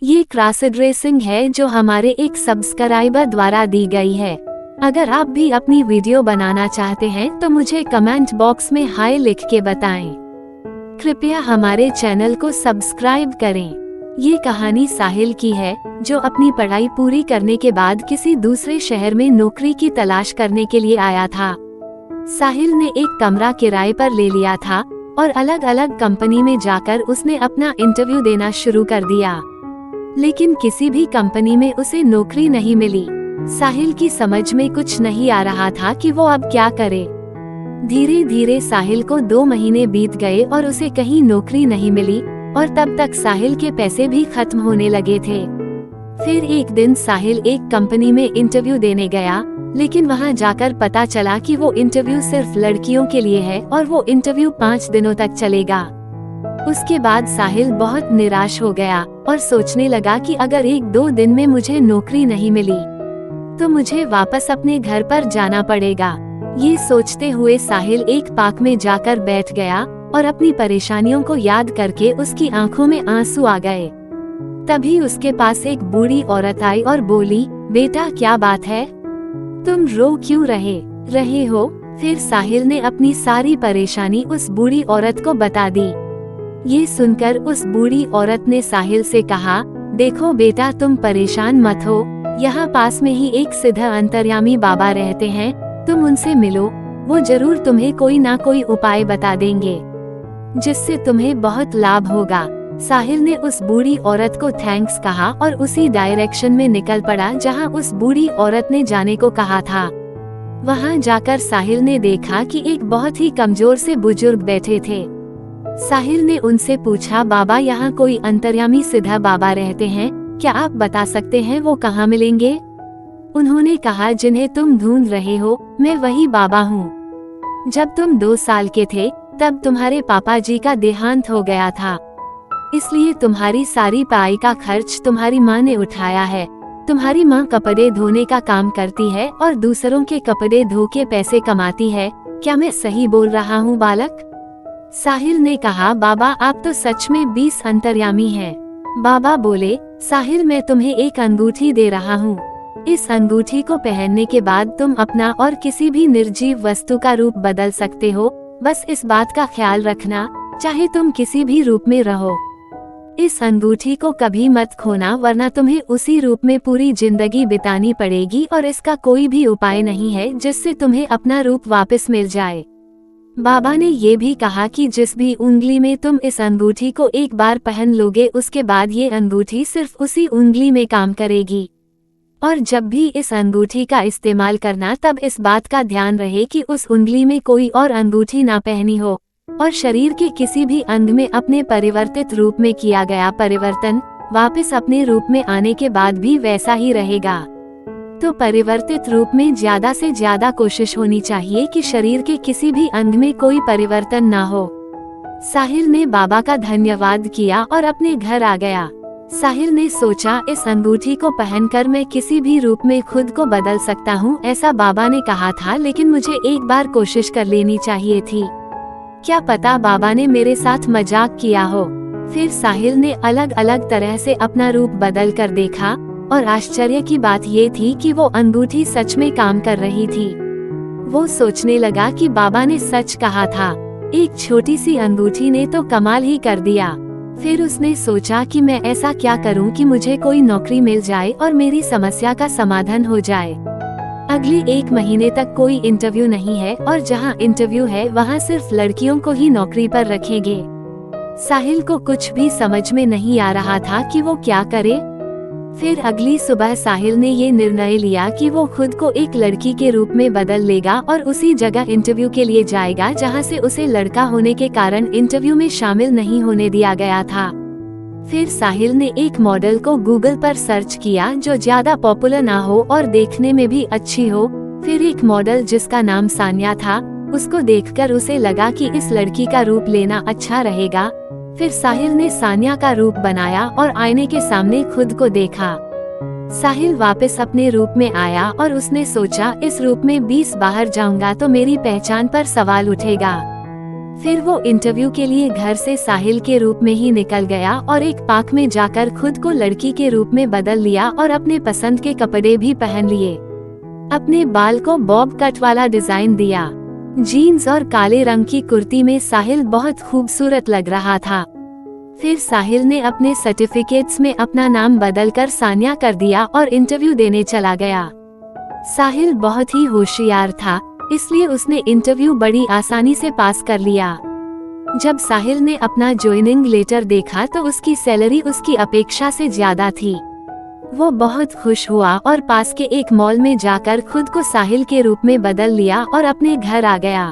ये cross addressing है जो हमारे एक सब्सक्राइबर द्वारा दी गई है। अगर आप भी अपनी वीडियो बनाना चाहते हैं तो मुझे कमेंट बॉक्स में हाय लिख के बताएं। कृपया हमारे चैनल को सब्सक्राइब करें। ये कहानी साहिल की है जो अपनी पढ़ाई पूरी करने के बाद किसी दूसरे शहर में नौकरी की तलाश करने के लिए आया था। साहिल ने एक कमरा किराए पर ले लिया था और अलग अलग कंपनी में जाकर उसने अपना इंटरव्यू देना शुरू कर दिया, लेकिन किसी भी कंपनी में उसे नौकरी नहीं मिली। साहिल की समझ में कुछ नहीं आ रहा था कि वो अब क्या करे। धीरे धीरे साहिल को 2 महीने बीत गए और उसे कहीं नौकरी नहीं मिली और तब तक साहिल के पैसे भी खत्म होने लगे थे। फिर एक दिन साहिल एक कंपनी में इंटरव्यू देने गया, लेकिन वहां जाकर पता चला कि वो इंटरव्यू सिर्फ लड़कियों के लिए है और वो इंटरव्यू 5 दिनों तक चलेगा। उसके बाद साहिल बहुत निराश हो गया और सोचने लगा कि अगर 1-2 दिन में मुझे नौकरी नहीं मिली तो मुझे वापस अपने घर पर जाना पड़ेगा। ये सोचते हुए साहिल एक पार्क में जाकर बैठ गया और अपनी परेशानियों को याद करके उसकी आंखों में आंसू आ गए। तभी उसके पास एक बूढ़ी औरत आई और बोली, बेटा क्या बात है, तुम रो क्यों रहे हो? फिर साहिल ने अपनी सारी परेशानी उस बूढ़ी औरत को बता दी। ये सुनकर उस बूढ़ी औरत ने साहिल से कहा, देखो बेटा तुम परेशान मत हो, यहाँ पास में ही एक सिद्ध अंतर्यामी बाबा रहते हैं, तुम उनसे मिलो, वो जरूर तुम्हें कोई ना कोई उपाय बता देंगे जिससे तुम्हें बहुत लाभ होगा। साहिल ने उस बूढ़ी औरत को थैंक्स कहा और उसी डायरेक्शन में निकल पड़ा जहाँ उस बूढ़ी औरत ने जाने को कहा था। वहाँ जाकर साहिल ने देखा कि एक बहुत ही कमजोर से बुजुर्ग बैठे थे। साहिल ने उनसे पूछा, बाबा यहाँ कोई अंतर्यामी सिद्ध बाबा रहते हैं, क्या आप बता सकते हैं वो कहाँ मिलेंगे? उन्होंने कहा, जिन्हें तुम ढूंढ रहे हो मैं वही बाबा हूँ। जब तुम 2 साल के थे तब तुम्हारे पापा जी का देहांत हो गया था, इसलिए तुम्हारी सारी पढ़ाई का खर्च तुम्हारी माँ ने उठाया है। तुम्हारी माँ कपड़े धोने का काम करती है और दूसरों के कपड़े धो के पैसे कमाती है, क्या मैं सही बोल रहा हूँ बालक? साहिल ने कहा, बाबा आप तो सच में 20 अंतर्यामी हैं। बाबा बोले, साहिल मैं तुम्हें एक अंगूठी दे रहा हूँ, इस अंगूठी को पहनने के बाद तुम अपना और किसी भी निर्जीव वस्तु का रूप बदल सकते हो, बस इस बात का ख्याल रखना, चाहे तुम किसी भी रूप में रहो। इस अंगूठी को कभी मत खोना, वरना तुम्हें उसी रूप में पूरी जिंदगी बितानी पड़ेगी और इसका कोई भी उपाय नहीं है जिससे तुम्हें अपना रूप वापस मिल जाए। बाबा ने ये भी कहा कि जिस भी उंगली में तुम इस अंगूठी को एक बार पहन लोगे उसके बाद ये अंगूठी सिर्फ उसी उंगली में काम करेगी, और जब भी इस अंगूठी का इस्तेमाल करना तब इस बात का ध्यान रहे कि उस उंगली में कोई और अंगूठी ना पहनी हो, और शरीर के किसी भी अंग में अपने परिवर्तित रूप में किया गया परिवर्तन वापस अपने रूप में आने के बाद भी वैसा ही रहेगा। तो परिवर्तित रूप में ज्यादा से ज्यादा कोशिश होनी चाहिए कि शरीर के किसी भी अंग में कोई परिवर्तन ना हो। साहिल ने बाबा का धन्यवाद किया और अपने घर आ गया। साहिल ने सोचा, इस अंगूठी को पहनकर मैं किसी भी रूप में खुद को बदल सकता हूँ, ऐसा बाबा ने कहा था, लेकिन मुझे एक बार कोशिश कर लेनी चाहिए थी, क्या पता बाबा ने मेरे साथ मजाक किया हो। फिर साहिल ने अलग अलग तरह से अपना रूप बदल कर देखा और आश्चर्य की बात ये थी कि वो अंगूठी सच में काम कर रही थी। वो सोचने लगा कि बाबा ने सच कहा था, एक छोटी सी अंगूठी ने तो कमाल ही कर दिया। फिर उसने सोचा कि मैं ऐसा क्या करूं कि मुझे कोई नौकरी मिल जाए और मेरी समस्या का समाधान हो जाए। अगले 1 महीने तक कोई इंटरव्यू नहीं है और जहां इंटरव्यू है वहां सिर्फ लड़कियों को ही नौकरी पर रखेंगे। साहिल को कुछ भी समझ में नहीं आ रहा था कि वो क्या करे। फिर अगली सुबह साहिल ने ये निर्णय लिया कि वो खुद को एक लड़की के रूप में बदल लेगा और उसी जगह इंटरव्यू के लिए जाएगा जहां से उसे लड़का होने के कारण इंटरव्यू में शामिल नहीं होने दिया गया था। फिर साहिल ने एक मॉडल को गूगल पर सर्च किया जो ज्यादा पॉपुलर ना हो और देखने में भी अच्छी हो। फिर एक मॉडल जिसका नाम सान्या था, उसको देखकर उसे लगा कि इस लड़की का रूप लेना अच्छा रहेगा। फिर साहिल ने सान्या का रूप बनाया और आईने के सामने खुद को देखा। साहिल वापस अपने रूप में आया और उसने सोचा, इस रूप में 20 बाहर जाऊंगा तो मेरी पहचान पर सवाल उठेगा। फिर वो इंटरव्यू के लिए घर से साहिल के रूप में ही निकल गया और एक पार्क में जाकर खुद को लड़की के रूप में बदल लिया और अपने पसंद के कपड़े भी पहन लिए। अपने बाल को बॉब कट वाला डिजाइन दिया। जीन्स और काले रंग की कुर्ती में साहिल बहुत खूबसूरत लग रहा था। फिर साहिल ने अपने सर्टिफिकेट्स में अपना नाम बदलकर सान्या कर दिया और इंटरव्यू देने चला गया। साहिल बहुत ही होशियार था, इसलिए उसने इंटरव्यू बड़ी आसानी से पास कर लिया। जब साहिल ने अपना ज्वाइनिंग लेटर देखा तो उसकी सैलरी उसकी अपेक्षा से ज्यादा थी। वो बहुत खुश हुआ और पास के एक मॉल में जाकर खुद को साहिल के रूप में बदल लिया और अपने घर आ गया।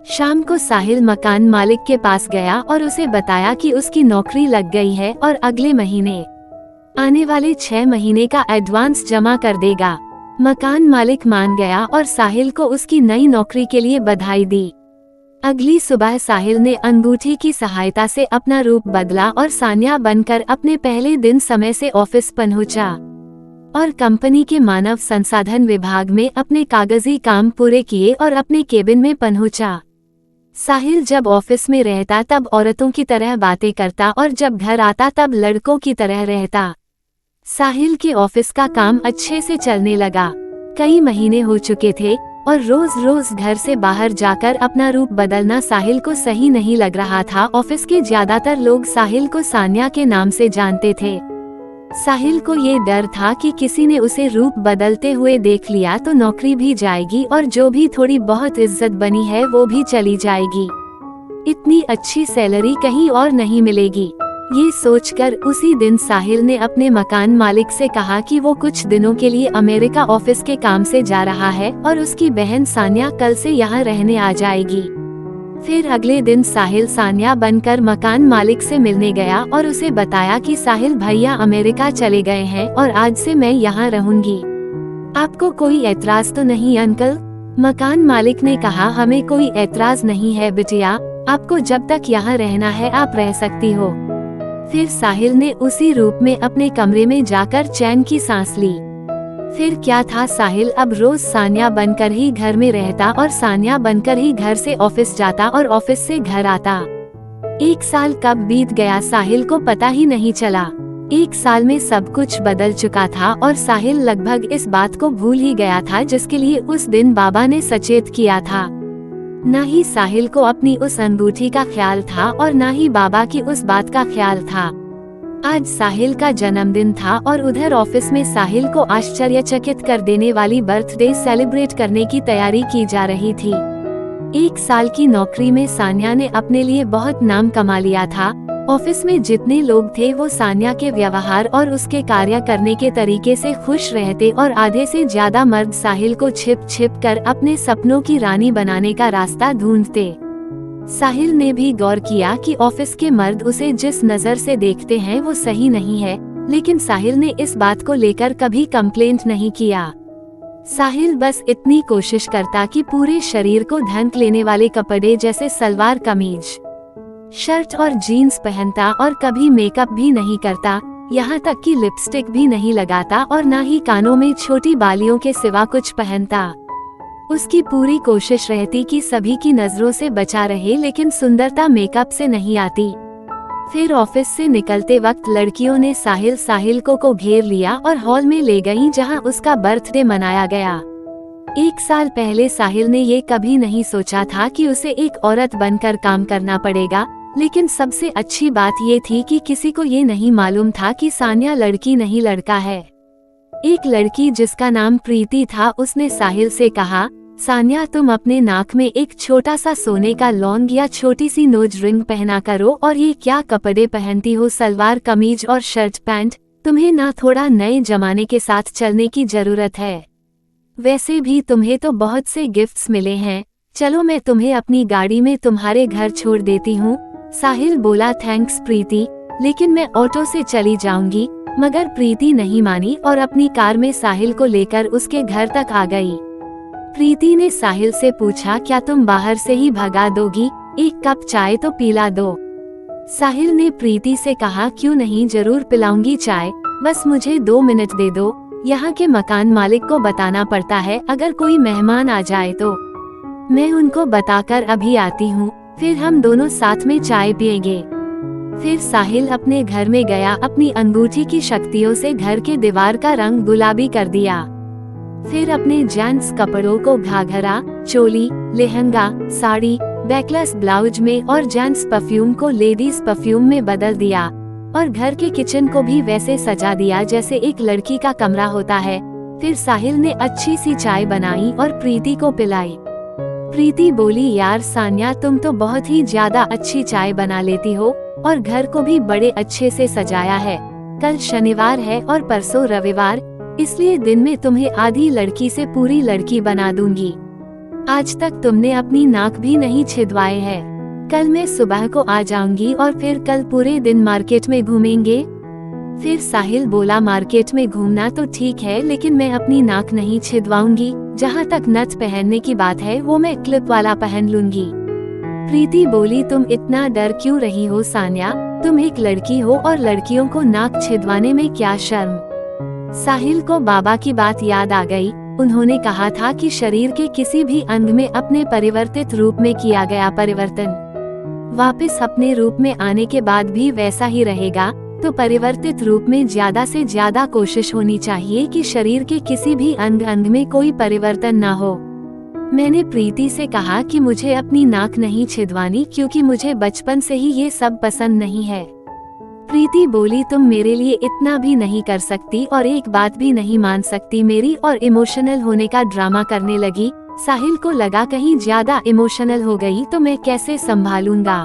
शाम को साहिल मकान मालिक के पास गया और उसे बताया कि उसकी नौकरी लग गई है और अगले महीने आने वाले 6 महीने का एडवांस जमा कर देगा। मकान मालिक मान गया और साहिल को उसकी नई नौकरी के लिए बधाई दी। अगली सुबह साहिल ने अंगूठी की सहायता से अपना रूप बदला और सान्या बनकर अपने पहले दिन समय से ऑफिस पहुंचा और कंपनी के मानव संसाधन विभाग में अपने कागजी काम पूरे किए और अपने केबिन में पहुंचा। साहिल जब ऑफिस में रहता तब औरतों की तरह बातें करता और जब घर आता तब लड़कों की तरह रहता। साहिल के ऑफिस का काम अच्छे से चलने लगा। कई महीने हो चुके थे और रोज रोज घर से बाहर जाकर अपना रूप बदलना साहिल को सही नहीं लग रहा था। ऑफिस के ज्यादातर लोग साहिल को सान्या के नाम से जानते थे। साहिल को ये डर था कि किसी ने उसे रूप बदलते हुए देख लिया तो नौकरी भी जाएगी और जो भी थोड़ी बहुत इज्जत बनी है वो भी चली जाएगी। इतनी अच्छी सैलरी कहीं और नहीं मिलेगी। ये सोचकर उसी दिन साहिल ने अपने मकान मालिक से कहा कि वो कुछ दिनों के लिए अमेरिका ऑफिस के काम से जा रहा है और उसकी बहन सान्या कल से यहाँ रहने आ जाएगी। फिर अगले दिन साहिल सान्या बनकर मकान मालिक से मिलने गया और उसे बताया कि साहिल भैया अमेरिका चले गए हैं और आज से मैं यहाँ रहूंगी। आपको कोई ऐतराज तो नहीं अंकल? मकान मालिक ने कहा, हमें कोई ऐतराज नहीं है बिटिया, आपको जब तक यहाँ रहना है आप रह सकती हो। फिर साहिल ने उसी रूप में अपने कमरे में जाकर चैन की सांस ली। फिर क्या था, साहिल अब रोज सान्या बनकर ही घर में रहता और सान्या बनकर ही घर से ऑफिस जाता और ऑफिस से घर आता। 1 साल कब बीत गया साहिल को पता ही नहीं चला। 1 साल में सब कुछ बदल चुका था और साहिल लगभग इस बात को भूल ही गया था जिसके लिए उस दिन बाबा ने सचेत किया था। न ही साहिल को अपनी उस अंगूठी का ख्याल था और न ही बाबा की उस बात का ख्याल था। आज साहिल का जन्मदिन था और उधर ऑफिस में साहिल को आश्चर्यचकित कर देने वाली बर्थडे सेलिब्रेट करने की तैयारी की जा रही थी। 1 साल की नौकरी में सान्या ने अपने लिए बहुत नाम कमा लिया था। ऑफिस में जितने लोग थे वो सान्या के व्यवहार और उसके कार्य करने के तरीके से खुश रहते और आधे से ज्यादा मर्द साहिल को छिप छिप कर अपने सपनों की रानी बनाने का रास्ता ढूंढते। साहिल ने भी गौर किया कि ऑफिस के मर्द उसे जिस नजर से देखते हैं वो सही नहीं है, लेकिन साहिल ने इस बात को लेकर कभी कंप्लेंट नहीं किया। साहिल बस इतनी कोशिश करता कि पूरे शरीर को ढक लेने वाले कपड़े जैसे सलवार कमीज, शर्ट और जीन्स पहनता और कभी मेकअप भी नहीं करता, यहाँ तक कि लिपस्टिक भी नहीं लगाता और न ही कानों में छोटी बालियों के सिवा कुछ पहनता। उसकी पूरी कोशिश रहती कि सभी की नजरों से बचा रहे, लेकिन सुंदरता मेकअप से नहीं आती। फिर ऑफिस से निकलते वक्त लड़कियों ने साहिल को घेर लिया और हॉल में ले गईं जहां उसका बर्थडे मनाया गया। 1 साल पहले साहिल ने ये कभी नहीं सोचा था कि उसे एक औरत बनकर काम करना पड़ेगा, लेकिन सबसे अच्छी बात ये थी कि किसी को ये नहीं मालूम था कि सान्या लड़की नहीं लड़का है। एक लड़की जिसका नाम प्रीति था, उसने साहिल से कहा, सान्या तुम अपने नाक में एक छोटा सा सोने का लौंग या छोटी सी नोज रिंग पहना करो और ये क्या कपड़े पहनती हो, सलवार कमीज और शर्ट पैंट, तुम्हें ना थोड़ा नए जमाने के साथ चलने की जरूरत है। वैसे भी तुम्हें तो बहुत से गिफ्ट्स मिले हैं, चलो मैं तुम्हें अपनी गाड़ी में तुम्हारे घर छोड़ देती हूँ। साहिल बोला, थैंक्स प्रीति, लेकिन मैं ऑटो से चली जाऊंगी। मगर प्रीति नहीं मानी और अपनी कार में साहिल को लेकर उसके घर तक आ गई। प्रीति ने साहिल से पूछा, क्या तुम बाहर से ही भगा दोगी? 1 कप चाय तो पिला दो। साहिल ने प्रीति से कहा, क्यों नहीं, जरूर पिलाऊंगी चाय, बस मुझे 2 मिनट दे दो। यहाँ के मकान मालिक को बताना पड़ता है, अगर कोई मेहमान आ जाए तो मैं उनको बताकर अभी आती हूँ। फिर हम दोनों साथ में चाय पिएंगे। फिर साहिल अपने घर में गया, अपनी अंगूठी की शक्तियों से घर के दीवार का रंग गुलाबी कर दिया। फिर अपने जेंट्स कपड़ों को घाघरा, चोली, लहंगा, साड़ी, बैकलेस ब्लाउज में और जेंट्स परफ्यूम को लेडीज परफ्यूम में बदल दिया और घर के किचन को भी वैसे सजा दिया जैसे एक लड़की का कमरा होता है। फिर साहिल ने अच्छी सी चाय बनाई और प्रीति को पिलाई। प्रीति बोली, यार सान्या, तुम तो बहुत ही ज्यादा अच्छी चाय बना लेती हो और घर को भी बड़े अच्छे से सजाया है। कल शनिवार है और परसों रविवार, इसलिए दिन में तुम्हें आधी लड़की से पूरी लड़की बना दूंगी। आज तक तुमने अपनी नाक भी नहीं छिदवाए है। कल मैं सुबह को आ जाऊंगी और फिर कल पूरे दिन मार्केट में घूमेंगे। फिर साहिल बोला, मार्केट में घूमना तो ठीक है, लेकिन मैं अपनी नाक नहीं छिदवाऊंगी। जहाँ तक नथ पहनने की बात है वो मैं क्लिप वाला पहन लूंगी। प्रीति बोली, तुम इतना डर क्यों रही हो सान्या? तुम एक लड़की हो और लड़कियों को नाक छिदवाने में क्या शर्म? साहिल को बाबा की बात याद आ गई। उन्होंने कहा था कि शरीर के किसी भी अंग में अपने परिवर्तित रूप में किया गया परिवर्तन वापस अपने रूप में आने के बाद भी वैसा ही रहेगा। तो परिवर्तित रूप में ज्यादा से ज्यादा कोशिश होनी चाहिए कि शरीर के किसी भी अंग में कोई परिवर्तन ना हो। मैंने प्रीति से कहा कि मुझे अपनी नाक नहीं छिदवानी क्योंकि मुझे बचपन से ही ये सब पसंद नहीं है। प्रीति बोली, तुम मेरे लिए इतना भी नहीं कर सकती और एक बात भी नहीं मान सकती मेरी, और इमोशनल होने का ड्रामा करने लगी। साहिल को लगा कहीं ज्यादा इमोशनल हो गई तो मैं कैसे संभालूंगा।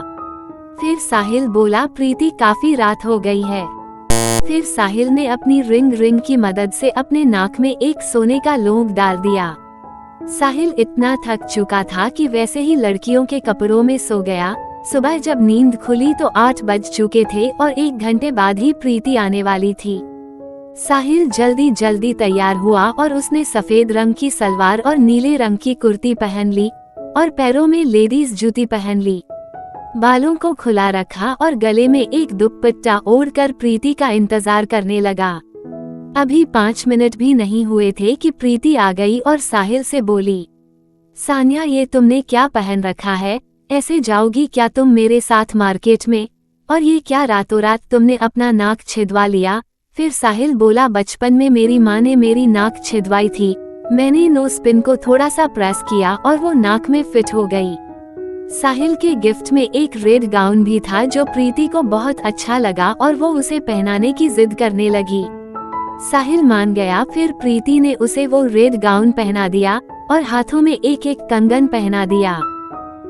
फिर साहिल बोला, प्रीति काफी रात हो गई है। फिर साहिल ने अपनी रिंग की मदद से अपने नाक में एक सोने का लौंग डाल दिया। साहिल इतना थक चुका था कि वैसे ही लड़कियों के कपड़ों में सो गया। सुबह जब नींद खुली तो 8 बज चुके थे और 1 घंटे बाद ही प्रीति आने वाली थी। साहिल जल्दी तैयार हुआ और उसने सफेद रंग की सलवार और नीले रंग की कुर्ती पहन ली और पैरों में लेडीज जूती पहन ली। बालों को खुला रखा और गले में एक दुपट्टा ओढ़कर प्रीति का इंतजार करने लगा। अभी 5 मिनट भी नहीं हुए थे कि प्रीति आ गई और साहिल से बोली, सान्या, ये तुमने क्या पहन रखा है? ऐसे जाओगी क्या तुम मेरे साथ मार्केट में? और ये क्या रातों रात तुमने अपना नाक छिदवा लिया? फिर साहिल बोला, बचपन में मेरी माँ ने मेरी नाक छिदवाई थी। मैंने नोज पिन को थोड़ा सा प्रेस किया और वो नाक में फिट हो गई। साहिल के गिफ्ट में एक रेड गाउन भी था जो प्रीति को बहुत अच्छा लगा और वो उसे पहनाने की जिद करने लगी। साहिल मान गया। फिर प्रीति ने उसे वो रेड गाउन पहना दिया और हाथों में एक कंगन पहना दिया।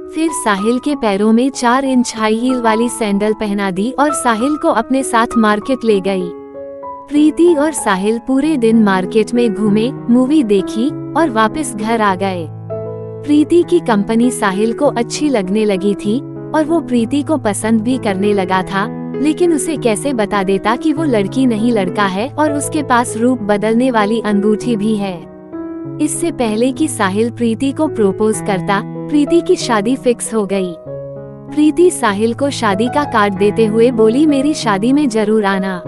फिर साहिल के पैरों में 4 इंच हाई हील वाली सैंडल पहना दी और साहिल को अपने साथ मार्केट ले गई। प्रीति और साहिल पूरे दिन मार्केट में घूमे, मूवी देखी और वापस घर आ गए। प्रीति की कंपनी साहिल को अच्छी लगने लगी थी और वो प्रीति को पसंद भी करने लगा था, लेकिन उसे कैसे बता देता कि वो लड़की नहीं लड़का है और उसके पास रूप बदलने वाली अंगूठी भी है। इससे पहले कि साहिल प्रीति को प्रपोज करता, प्रीति की शादी फिक्स हो गई। प्रीति साहिल को शादी का कार्ड देते हुए बोली, मेरी शादी में जरूर आना।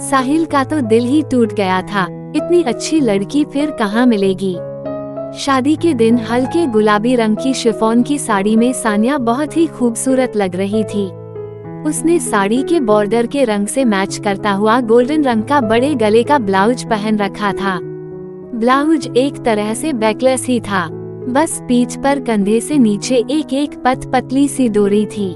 साहिल का तो दिल ही टूट गया था, इतनी अच्छी लड़की फिर कहाँ मिलेगी। शादी के दिन हल्के गुलाबी रंग की शिफॉन की साड़ी में सान्या बहुत ही खूबसूरत लग रही थी। उसने साड़ी के बॉर्डर के रंग से मैच करता हुआ गोल्डन रंग का बड़े गले का ब्लाउज पहन रखा था। ब्लाउज एक तरह से बैकलेस ही था, बस पीठ पर कंधे से नीचे एक पतली सी डोरी थी।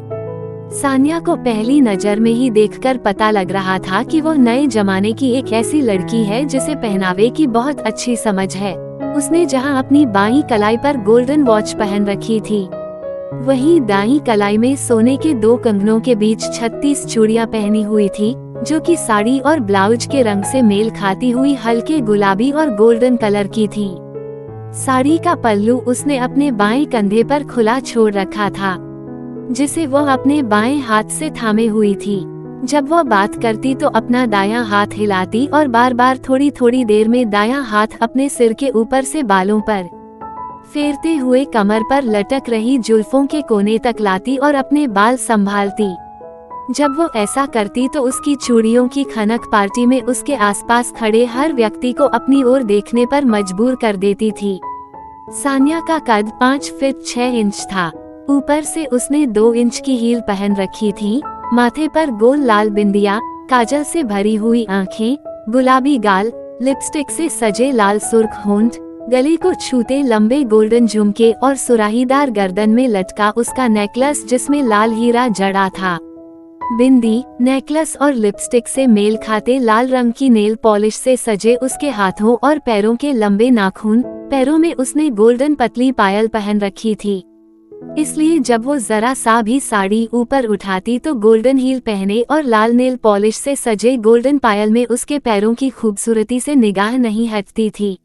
सान्या को पहली नजर में ही देखकर पता लग रहा था कि वो नए जमाने की एक ऐसी लड़की है जिसे पहनावे की बहुत अच्छी समझ है। उसने जहां अपनी बाईं कलाई पर गोल्डन वॉच पहन रखी थी, वहीं दाईं कलाई में सोने के 2 कंगनों के बीच 36 चूड़ियां पहनी हुई थी, जो कि साड़ी और ब्लाउज के रंग से मेल खाती हुई हल्के गुलाबी और गोल्डन कलर की थी। साड़ी का पल्लू उसने अपने बाएं कंधे पर खुला छोड़ रखा था, जिसे वह अपने बाएं हाथ से थामे हुई थी। जब वह बात करती तो अपना दायां हाथ हिलाती और बार थोड़ी देर में दायां हाथ अपने सिर के ऊपर से बालों पर फेरते हुए कमर पर लटक रही जुल्फों के कोने तक लाती और अपने बाल संभालती। जब वो ऐसा करती तो उसकी चूड़ियों की खनक पार्टी में उसके आसपास खड़े हर व्यक्ति को अपनी ओर देखने पर मजबूर कर देती थी। सान्या का कद 5 फीट 6 इंच था। ऊपर से उसने 2 इंच की हील पहन रखी थी, माथे पर गोल लाल बिंदिया, काजल से भरी हुई आंखें, गुलाबी गाल, लिपस्टिक से सजे लाल सुर्ख होंठ, गले को छूते लंबे गोल्डन झुमके और सुराहीदार गर्दन में लटका उसका नेकलेस जिसमें लाल हीरा जड़ा था। बिंदी, नेकलेस और लिपस्टिक से मेल खाते लाल रंग की नेल पॉलिश से सजे उसके हाथों और पैरों के लंबे नाखून, पैरों में उसने गोल्डन पतली पायल पहन रखी थी, इसलिए जब वो जरा सा भी साड़ी ऊपर उठाती तो गोल्डन हील पहने और लाल नेल पॉलिश से सजे गोल्डन पायल में उसके पैरों की खूबसूरती से निगाह नहीं हटती थी।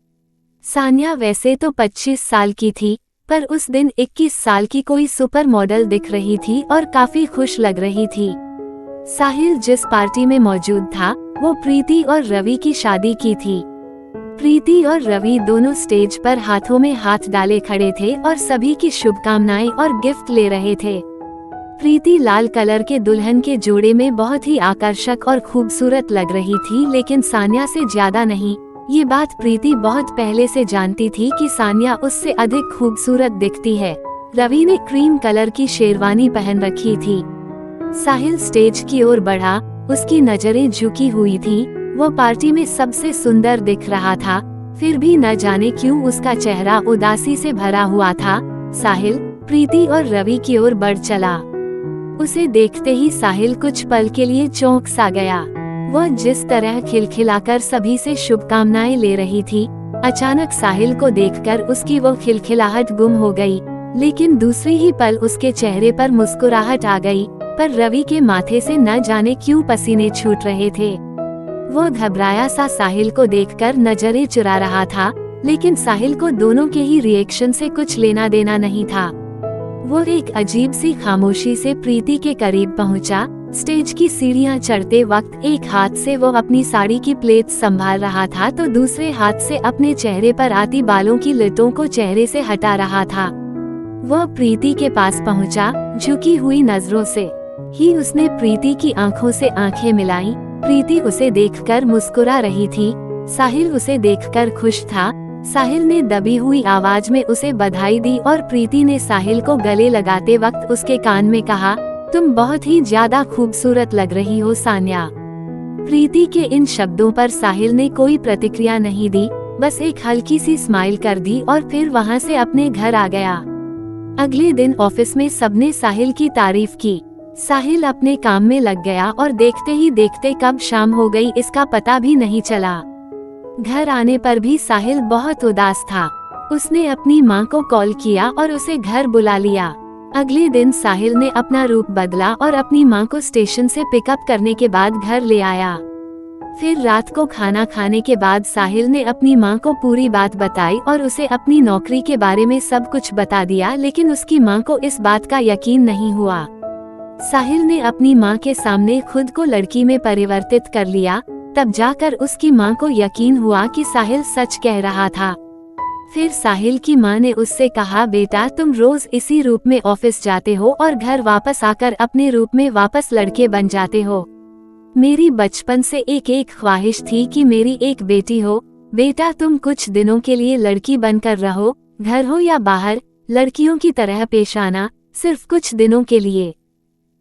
सान्या वैसे तो 25 साल की थी, पर उस दिन 21 साल की कोई सुपर मॉडल दिख रही थी और काफी खुश लग रही थी। साहिल जिस पार्टी में मौजूद था वो प्रीति और रवि की शादी की थी। प्रीति और रवि दोनों स्टेज पर हाथों में हाथ डाले खड़े थे और सभी की शुभकामनाएं और गिफ्ट ले रहे थे। प्रीति लाल कलर के दुल्हन के जोड़े में बहुत ही आकर्षक और खूबसूरत लग रही थी, लेकिन सान्या से ज्यादा नहीं। ये बात प्रीति बहुत पहले से जानती थी कि सान्या उससे अधिक खूबसूरत दिखती है। रवि ने क्रीम कलर की शेरवानी पहन रखी थी। साहिल स्टेज की ओर बढ़ा, उसकी नजरें झुकी हुई थी। वो पार्टी में सबसे सुंदर दिख रहा था, फिर भी न जाने क्यों उसका चेहरा उदासी से भरा हुआ था। साहिल प्रीति और रवि की ओर बढ़ चला। उसे देखते ही साहिल कुछ पल के लिए चौंक सा गया। वह जिस तरह खिलखिलाकर सभी से शुभकामनाएं ले रही थी, अचानक साहिल को देखकर उसकी वो खिलखिलाहट गुम हो गई, लेकिन दूसरी ही पल उसके चेहरे पर मुस्कुराहट आ गई। पर रवि के माथे से न जाने क्यों पसीने छूट रहे थे। वो घबराया सा साहिल को देखकर नजरें चुरा रहा था, लेकिन साहिल को दोनों के ही रिएक्शन से कुछ लेना देना नहीं था। वो एक अजीब सी खामोशी से प्रीति के करीब पहुंचा। स्टेज की सीढ़ियां चढ़ते वक्त एक हाथ से वो अपनी साड़ी की प्लेट संभाल रहा था तो दूसरे हाथ से अपने चेहरे पर आती बालों की लटों को चेहरे से हटा रहा था। वह प्रीति के पास पहुंचा, झुकी हुई नजरों से ही उसने प्रीति की आंखों से आंखें मिलाई। प्रीति उसे देखकर मुस्कुरा रही थी। साहिल उसे देखकर खुश था। साहिल ने दबी हुई आवाज में उसे बधाई दी और प्रीति ने साहिल को गले लगाते वक्त उसके कान में कहा, तुम बहुत ही ज्यादा खूबसूरत लग रही हो सान्या। प्रीति के इन शब्दों पर साहिल ने कोई प्रतिक्रिया नहीं दी, बस एक हल्की सी स्माइल कर दी और फिर वहां से अपने घर आ गया। अगले दिन ऑफिस में सबने साहिल की तारीफ की। साहिल अपने काम में लग गया और देखते ही देखते कब शाम हो गई इसका पता भी नहीं चला। घर आने पर भी साहिल बहुत उदास था। उसने अपनी माँ को कॉल किया और उसे घर बुला लिया। अगले दिन साहिल ने अपना रूप बदला और अपनी माँ को स्टेशन से पिकअप करने के बाद घर ले आया। फिर रात को खाना खाने के बाद साहिल ने अपनी माँ को पूरी बात बताई और उसे अपनी नौकरी के बारे में सब कुछ बता दिया, लेकिन उसकी माँ को इस बात का यकीन नहीं हुआ। साहिल ने अपनी माँ के सामने खुद को लड़की में परिवर्तित कर लिया, तब जाकर उसकी माँ को यकीन हुआ कि साहिल सच कह रहा था। फिर साहिल की माँ ने उससे कहा, बेटा तुम रोज इसी रूप में ऑफिस जाते हो और घर वापस आकर अपने रूप में वापस लड़के बन जाते हो। मेरी बचपन से एक ख्वाहिश थी कि मेरी एक बेटी हो। बेटा तुम कुछ दिनों के लिए लड़की बनकर रहो, घर हो या बाहर, लड़कियों की तरह पेश आना, सिर्फ कुछ दिनों के लिए।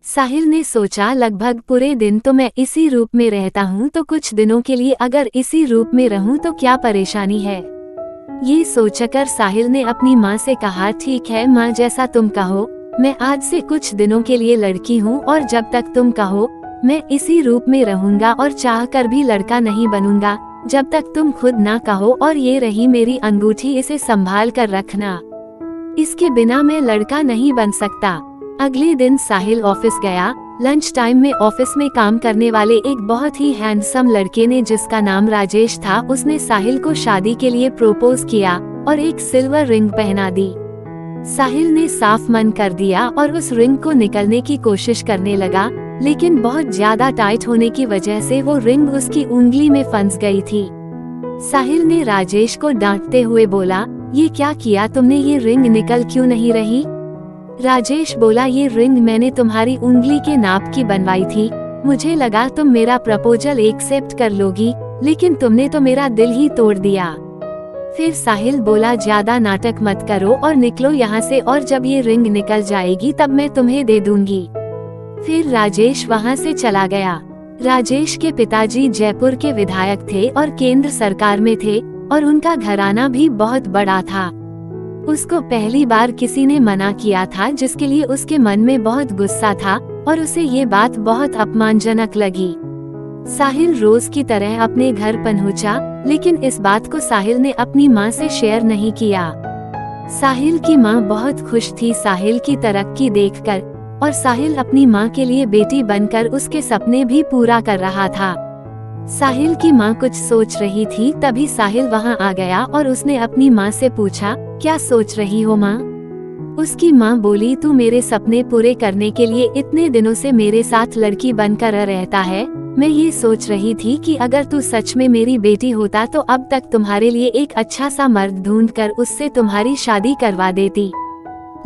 साहिल ने सोचा, लगभग पूरे दिन तो मैं इसी रूप में रहता हूँ, तो कुछ दिनों के लिए अगर इसी रूप में रहूँ तो क्या परेशानी है। ये सोचकर साहिल ने अपनी माँ से कहा, ठीक है माँ, जैसा तुम कहो, मैं आज से कुछ दिनों के लिए लड़की हूँ और जब तक तुम कहो मैं इसी रूप में रहूंगा और चाहकर भी लड़का नहीं बनूंगा, जब तक तुम खुद ना कहो। और ये रही मेरी अंगूठी, इसे संभाल कर रखना, इसके बिना मैं लड़का नहीं बन सकता। अगले दिन साहिल ऑफिस गया। लंच टाइम में ऑफिस में काम करने वाले एक बहुत ही हैंडसम लड़के ने, जिसका नाम राजेश था, उसने साहिल को शादी के लिए प्रपोज किया और एक सिल्वर रिंग पहना दी। साहिल ने साफ मन कर दिया और उस रिंग को निकलने की कोशिश करने लगा, लेकिन बहुत ज्यादा टाइट होने की वजह से वो रिंग उसकी उंगली में फंस गई थी। साहिल ने राजेश को डांटते हुए बोला, ये क्या किया तुमने, ये रिंग निकल क्यों नहीं रही। राजेश बोला, ये रिंग मैंने तुम्हारी उंगली के नाप की बनवाई थी, मुझे लगा तुम मेरा प्रपोजल एक्सेप्ट कर लोगी, लेकिन तुमने तो मेरा दिल ही तोड़ दिया। फिर साहिल बोला ज्यादा नाटक मत करो और निकलो यहाँ से, और जब ये रिंग निकल जाएगी तब मैं तुम्हें दे दूंगी। फिर राजेश वहाँ से चला गया। राजेश के पिताजी जयपुर के विधायक थे और केंद्र सरकार में थे, और उनका घराना भी बहुत बड़ा था। उसको पहली बार किसी ने मना किया था, जिसके लिए उसके मन में बहुत गुस्सा था और उसे ये बात बहुत अपमानजनक लगी। साहिल रोज की तरह अपने घर पहुंचा, लेकिन इस बात को साहिल ने अपनी माँ से शेयर नहीं किया। साहिल की माँ बहुत खुश थी साहिल की तरक्की देखकर, और साहिल अपनी माँ के लिए बेटी बनकर उसके सपने भी पूरा कर रहा था। साहिल की माँ कुछ सोच रही थी, तभी साहिल वहाँ आ गया और उसने अपनी माँ से पूछा, क्या सोच रही हो माँ? उसकी माँ बोली, तू मेरे सपने पूरे करने के लिए इतने दिनों से मेरे साथ लड़की बनकर रहता है। मैं ये सोच रही थी कि अगर तू सच में मेरी बेटी होता तो अब तक तुम्हारे लिए एक अच्छा सा मर्द ढूंढकर उससे तुम्हारी शादी करवा देती।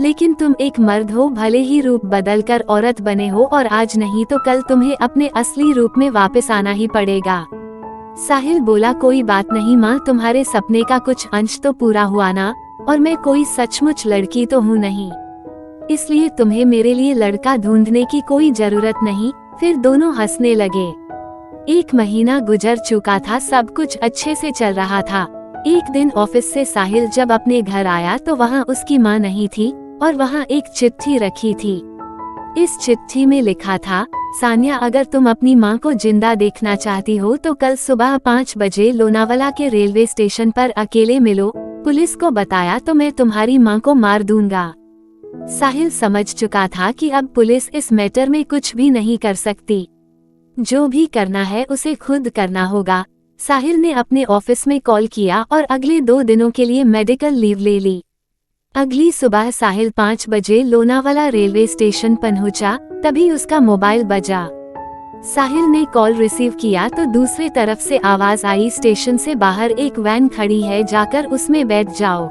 लेकिन तुम एक मर्द हो, भले ही रूप बदलकर औरत बने हो, और आज नहीं तो कल तुम्हें अपने असली रूप में वापस आना ही पड़ेगा। साहिल बोला, कोई बात नहीं माँ, तुम्हारे सपने का कुछ अंश तो पूरा हुआ ना, और मैं कोई सचमुच लड़की तो हूँ नहीं, इसलिए तुम्हें मेरे लिए लड़का ढूंढने की कोई जरूरत नहीं। फिर दोनों हंसने लगे। 1 महीना गुजर चुका था, सब कुछ अच्छे से चल रहा था। एक दिन ऑफिस से साहिल जब अपने घर आया तो वहाँ उसकी माँ नहीं थी, और वहाँ एक चिट्ठी रखी थी। इस चिट्ठी में लिखा था, सान्या, अगर तुम अपनी माँ को जिंदा देखना चाहती हो तो कल सुबह 5 बजे लोनावाला के रेलवे स्टेशन पर अकेले मिलो। पुलिस को बताया तो मैं तुम्हारी माँ को मार दूंगा। साहिल समझ चुका था कि अब पुलिस इस मैटर में कुछ भी नहीं कर सकती। जो भी करना है उसे खुद करना होगा। साहिल ने अपने ऑफिस में कॉल किया और अगले 2 दिनों के लिए मेडिकल लीव ले ली। अगली सुबह साहिल 5 बजे लोनावाला रेलवे स्टेशन पहुंचा, तभी उसका मोबाइल बजा। साहिल ने कॉल रिसीव किया तो दूसरी तरफ से आवाज आई, स्टेशन से बाहर एक वैन खड़ी है, जाकर उसमें बैठ जाओ।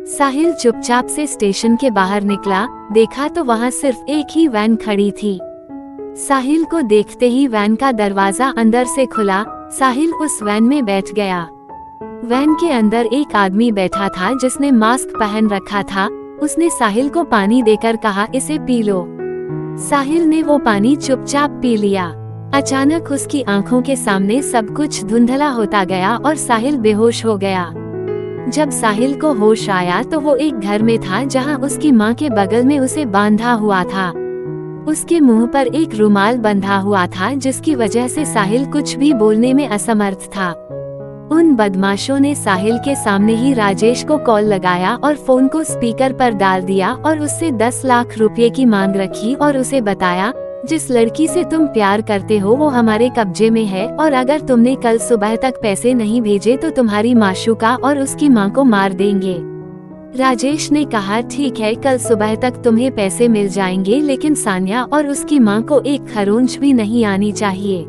साहिल चुपचाप से स्टेशन के बाहर निकला, देखा तो वहाँ सिर्फ एक ही वैन खड़ी थी। साहिल को देखते ही वैन का दरवाजा अंदर से खुला। साहिल उस वैन में बैठ गया। वैन के अंदर एक आदमी बैठा था जिसने मास्क पहन रखा था। उसने साहिल को पानी देकर कहा, इसे पी लो। साहिल ने वो पानी चुपचाप पी लिया। अचानक उसकी आंखों के सामने सब कुछ धुंधला होता गया और साहिल बेहोश हो गया। जब साहिल को होश आया तो वो एक घर में था जहां उसकी माँ के बगल में उसे बांधा हुआ था। उसके मुंह पर एक रुमाल बंधा हुआ था, जिसकी वजह से साहिल कुछ भी बोलने में असमर्थ था। उन बदमाशों ने साहिल के सामने ही राजेश को कॉल लगाया और फोन को स्पीकर पर डाल दिया और उससे 10 लाख रुपए की मांग रखी और उसे बताया, जिस लड़की से तुम प्यार करते हो वो हमारे कब्जे में है, और अगर तुमने कल सुबह तक पैसे नहीं भेजे तो तुम्हारी माशूका और उसकी माँ को मार देंगे। राजेश ने कहा, ठीक है, कल सुबह तक तुम्हें पैसे मिल जाएंगे, लेकिन सान्या और उसकी माँ को एक खरोंच भी नहीं आनी चाहिए।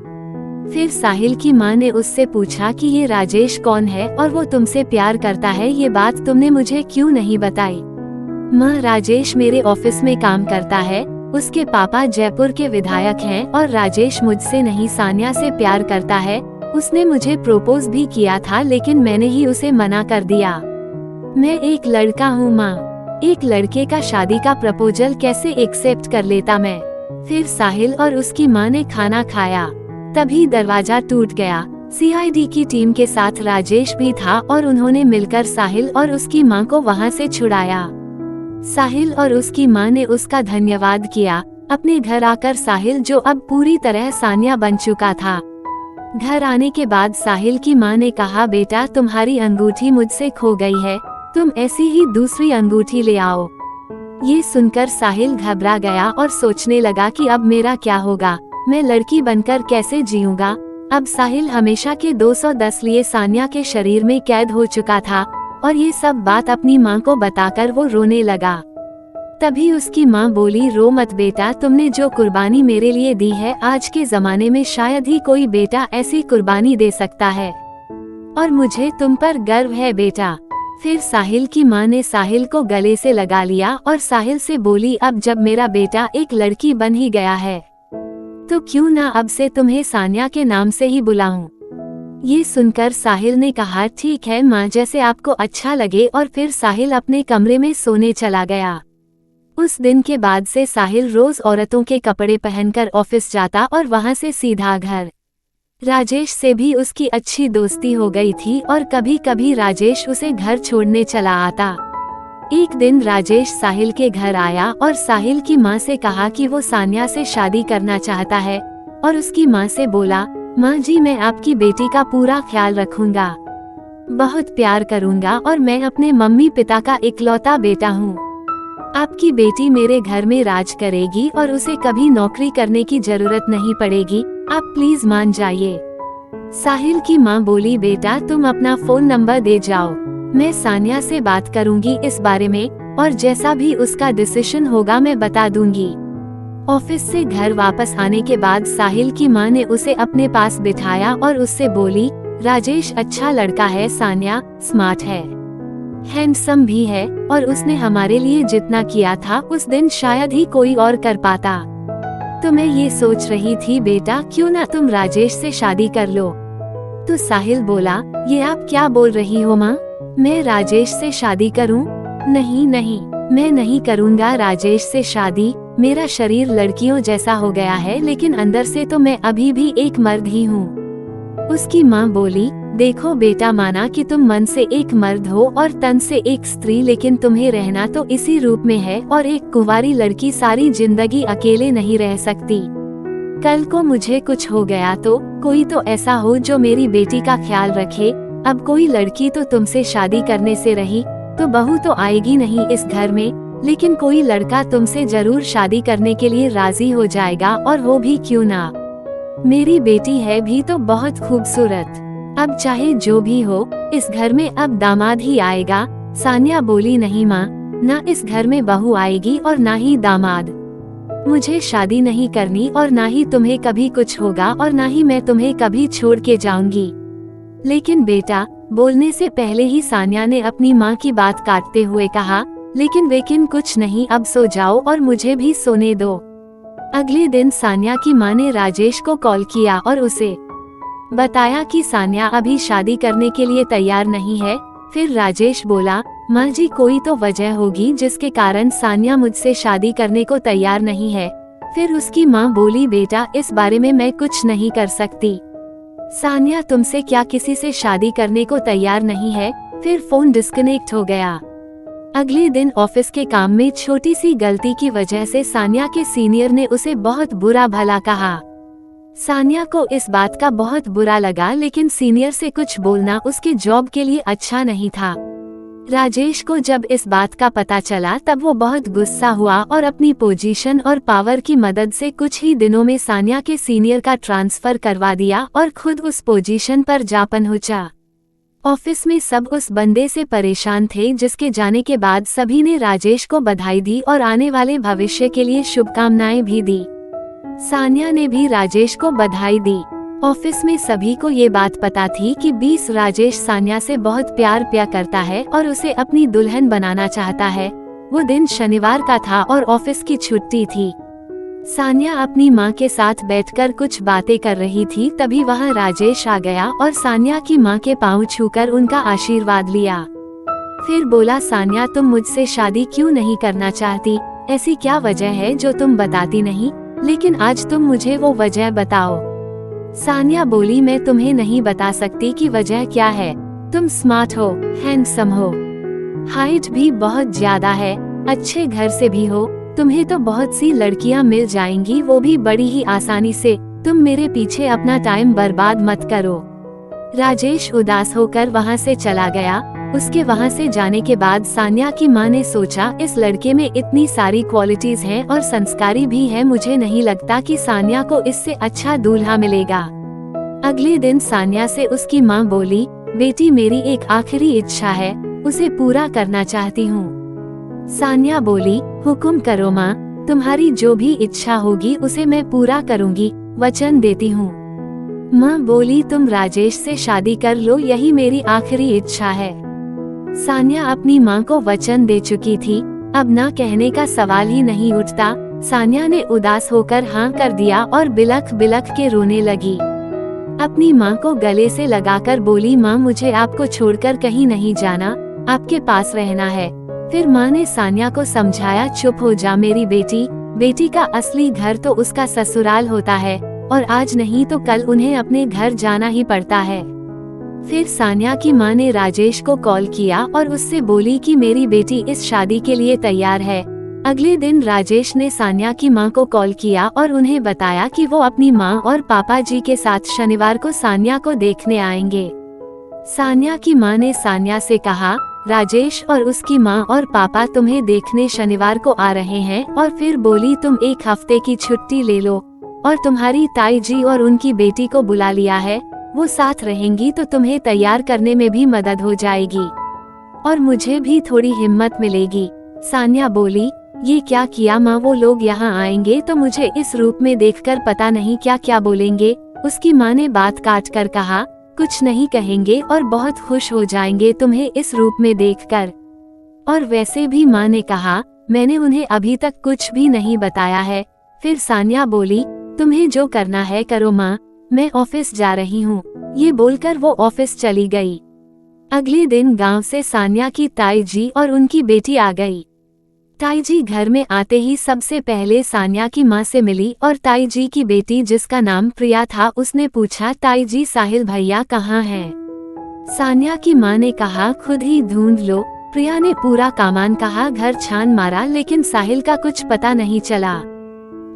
फिर साहिल की माँ ने उससे पूछा कि ये राजेश कौन है और वो तुमसे प्यार करता है, ये बात तुमने मुझे क्यों नहीं बताई? माँ, राजेश मेरे ऑफिस में काम करता है, उसके पापा जयपुर के विधायक हैं और राजेश मुझसे नहीं सान्या से प्यार करता है। उसने मुझे प्रपोज भी किया था, लेकिन मैंने ही उसे मना कर दिया। मैं एक लड़का हूँ माँ, एक लड़के का शादी का प्रपोजल कैसे एक्सेप्ट कर लेता मैं? फिर साहिल और उसकी माँ ने खाना खाया, तभी दरवाजा टूट गया। सीआईडी की टीम के साथ राजेश भी था और उन्होंने मिलकर साहिल और उसकी माँ को वहाँ से छुड़ाया। साहिल और उसकी माँ ने उसका धन्यवाद किया। अपने घर आकर साहिल, जो अब पूरी तरह सान्या बन चुका था, घर आने के बाद साहिल की माँ ने कहा, बेटा तुम्हारी अंगूठी मुझसे खो गई है, तुम ऐसी ही दूसरी अंगूठी ले आओ। ये सुनकर साहिल घबरा गया और सोचने लगा कि अब मेरा क्या होगा, मैं लड़की बनकर कैसे जीऊंगा। अब साहिल हमेशा के 210 लिए सान्या के शरीर में कैद हो चुका था, और ये सब बात अपनी माँ को बताकर वो रोने लगा। तभी उसकी माँ बोली, रो मत बेटा, तुमने जो कुर्बानी मेरे लिए दी है, आज के जमाने में शायद ही कोई बेटा ऐसी कुर्बानी दे सकता है, और मुझे तुम पर गर्व है बेटा। फिर साहिल की माँ ने साहिल को गले से लगा लिया और साहिल से बोली, अब जब मेरा बेटा एक लड़की बन ही गया है तो क्यों ना अब से तुम्हें सान्या के नाम से ही बुलाऊं। ये सुनकर साहिल ने कहा ठीक है माँ, जैसे आपको अच्छा लगे, और फिर साहिल अपने कमरे में सोने चला गया। उस दिन के बाद से साहिल रोज औरतों के कपड़े पहनकर ऑफिस जाता और वहां से सीधा घर। राजेश से भी उसकी अच्छी दोस्ती हो गई थी और कभी कभी राजेश उसे घर छोड़ने चला आता। एक दिन राजेश साहिल के घर आया और साहिल की माँ से कहा कि वो सान्या से शादी करना चाहता है, और उसकी माँ से बोला, माँ जी मैं आपकी बेटी का पूरा ख्याल रखूंगा, बहुत प्यार करूंगा, और मैं अपने मम्मी पिता का इकलौता बेटा हूँ। आपकी बेटी मेरे घर में राज करेगी और उसे कभी नौकरी करने की जरूरत नहीं पड़ेगी, आप प्लीज मान जाइए। साहिल की माँ बोली, बेटा तुम अपना फोन नंबर दे जाओ, मैं सान्या से बात करूंगी इस बारे में, और जैसा भी उसका डिसीजन होगा मैं बता दूंगी। ऑफिस से घर वापस आने के बाद साहिल की माँ ने उसे अपने पास बिठाया और उससे बोली, राजेश अच्छा लड़का है, सान्या स्मार्ट है, हैंडसम भी है, और उसने हमारे लिए जितना किया था उस दिन शायद ही कोई और कर पाता। तो मैं ये सोच रही थी बेटा, क्यों ना तुम राजेश से शादी कर लो। तो साहिल बोला, ये आप क्या बोल रही हो माँ, मैं राजेश से शादी करूं? नहीं नहीं, मैं नहीं करूंगा राजेश से शादी, मेरा शरीर लड़कियों जैसा हो गया है, लेकिन अंदर से तो मैं अभी भी एक मर्द ही हूँ। उसकी माँ बोली, देखो बेटा, माना कि तुम मन से एक मर्द हो और तन से एक स्त्री, लेकिन तुम्हें रहना तो इसी रूप में है, और एक कुंवारी लड़की सारी जिंदगी अकेले नहीं रह सकती। कल को मुझे कुछ हो गया तो कोई तो ऐसा हो जो मेरी बेटी का ख्याल रखे। अब कोई लड़की तो तुमसे शादी करने से रही, तो बहू तो आएगी नहीं इस घर में, लेकिन कोई लड़का तुमसे जरूर शादी करने के लिए राजी हो जाएगा, और वो भी क्यों ना। मेरी बेटी है भी तो बहुत खूबसूरत। अब चाहे जो भी हो, इस घर में अब दामाद ही आएगा। सान्या बोली, नहीं माँ, ना इस घर में बहू आएगी और ना ही दामाद। मुझे शादी नहीं करनी, और ना ही तुम्हें कभी कुछ होगा, और ना ही मैं तुम्हें कभी छोड़ के जाऊंगी। लेकिन बेटा, बोलने से पहले ही सान्या ने अपनी माँ की बात काटते हुए कहा, लेकिन कुछ नहीं, अब सो जाओ और मुझे भी सोने दो। अगले दिन सान्या की माँ ने राजेश को कॉल किया और उसे बताया कि सान्या अभी शादी करने के लिए तैयार नहीं है। फिर राजेश बोला, माँ जी कोई तो वजह होगी जिसके कारण सान्या मुझसे शादी करने को तैयार नहीं है। फिर उसकी माँ बोली, बेटा इस बारे में मैं कुछ नहीं कर सकती, सान्या तुमसे क्या किसी से शादी करने को तैयार नहीं है। फिर फोन डिस्कनेक्ट हो गया। अगले दिन ऑफिस के काम में छोटी सी गलती की वजह से सान्या के सीनियर ने उसे बहुत बुरा भला कहा। सान्या को इस बात का बहुत बुरा लगा, लेकिन सीनियर से कुछ बोलना उसके जॉब के लिए अच्छा नहीं था। राजेश को जब इस बात का पता चला तब वो बहुत गुस्सा हुआ और अपनी पोजीशन और पावर की मदद से कुछ ही दिनों में सान्या के सीनियर का ट्रांसफर करवा दिया और खुद उस पोजीशन पर जा पहुंचा। ऑफिस में सब उस बंदे से परेशान थे, जिसके जाने के बाद सभी ने राजेश को बधाई दी और आने वाले भविष्य के लिए शुभकामनाएं भी दी। सान्या ने भी राजेश को बधाई दी। ऑफिस में सभी को ये बात पता थी कि 20 राजेश सान्या से बहुत प्यार करता है और उसे अपनी दुल्हन बनाना चाहता है। वो दिन शनिवार का था और ऑफिस की छुट्टी थी। सान्या अपनी माँ के साथ बैठकर कुछ बातें कर रही थी, तभी वहाँ राजेश आ गया और सान्या की माँ के पाँव छूकर उनका आशीर्वाद लिया। फिर बोला, सान्या तुम मुझसे शादी क्यों नहीं करना चाहती? ऐसी क्या वजह है जो तुम बताती नहीं? लेकिन आज तुम मुझे वो वजह बताओ। सान्या बोली, मैं तुम्हें नहीं बता सकती कि वजह क्या है। तुम स्मार्ट हो, हैंडसम हो, हाइट भी बहुत ज्यादा है, अच्छे घर से भी हो, तुम्हें तो बहुत सी लड़कियां मिल जाएंगी, वो भी बड़ी ही आसानी से। तुम मेरे पीछे अपना टाइम बर्बाद मत करो। राजेश उदास होकर वहां से चला गया। उसके वहां से जाने के बाद सान्या की माँ ने सोचा, इस लड़के में इतनी सारी क्वालिटीज हैं और संस्कारी भी है, मुझे नहीं लगता कि सान्या को इससे अच्छा दूल्हा मिलेगा। अगले दिन सान्या से उसकी माँ बोली, बेटी मेरी एक आखिरी इच्छा है, उसे पूरा करना चाहती हूँ। सान्या बोली, हुक्म करो माँ, तुम्हारी जो भी इच्छा होगी उसे मैं पूरा करूँगी, वचन देती हूँ। माँ बोली, तुम राजेश से शादी कर लो, यही मेरी आखिरी इच्छा है। सान्या अपनी माँ को वचन दे चुकी थी, अब ना कहने का सवाल ही नहीं उठता। सान्या ने उदास होकर हाँ कर दिया और बिलख बिलख के रोने लगी। अपनी माँ को गले से लगाकर बोली, माँ मुझे आपको छोड़कर कहीं नहीं जाना, आपके पास रहना है। फिर माँ ने सान्या को समझाया, चुप हो जा मेरी बेटी, बेटी का असली घर तो उसका ससुराल होता है और आज नहीं तो कल उन्हें अपने घर जाना ही पड़ता है। फिर सान्या की माँ ने राजेश को कॉल किया और उससे बोली कि मेरी बेटी इस शादी के लिए तैयार है। अगले दिन राजेश ने सान्या की माँ को कॉल किया और उन्हें बताया कि वो अपनी माँ और पापा जी के साथ शनिवार को सान्या को देखने आएंगे। सान्या की माँ ने सान्या से कहा, राजेश और उसकी माँ और पापा तुम्हें देखने शनिवार को आ रहे हैं, और फिर बोली तुम एक हफ्ते की छुट्टी ले लो और तुम्हारी ताई जी और उनकी बेटी को बुला लिया है, वो साथ रहेंगी तो तुम्हें तैयार करने में भी मदद हो जाएगी और मुझे भी थोड़ी हिम्मत मिलेगी। सान्या बोली, ये क्या किया माँ, वो लोग यहाँ आएंगे तो मुझे इस रूप में देखकर पता नहीं क्या क्या बोलेंगे। उसकी माँ ने बात काट कर कहा, कुछ नहीं कहेंगे और बहुत खुश हो जाएंगे तुम्हें इस रूप में देखकर। और वैसे भी माँ ने कहा, मैंने उन्हें अभी तक कुछ भी नहीं बताया है। फिर सान्या बोली, तुम्हें जो करना है करो माँ, मैं ऑफिस जा रही हूँ। ये बोलकर वो ऑफिस चली गई। अगले दिन गांव से सान्या की ताई जी और उनकी बेटी आ गई। ताई जी घर में आते ही सबसे पहले सान्या की माँ से मिली और ताई जी की बेटी जिसका नाम प्रिया था उसने पूछा, ताई जी साहिल भैया कहाँ हैं? सान्या की माँ ने कहा, खुद ही ढूंढ लो। प्रिया ने पूरा कामान कहा, घर छान मारा लेकिन साहिल का कुछ पता नहीं चला,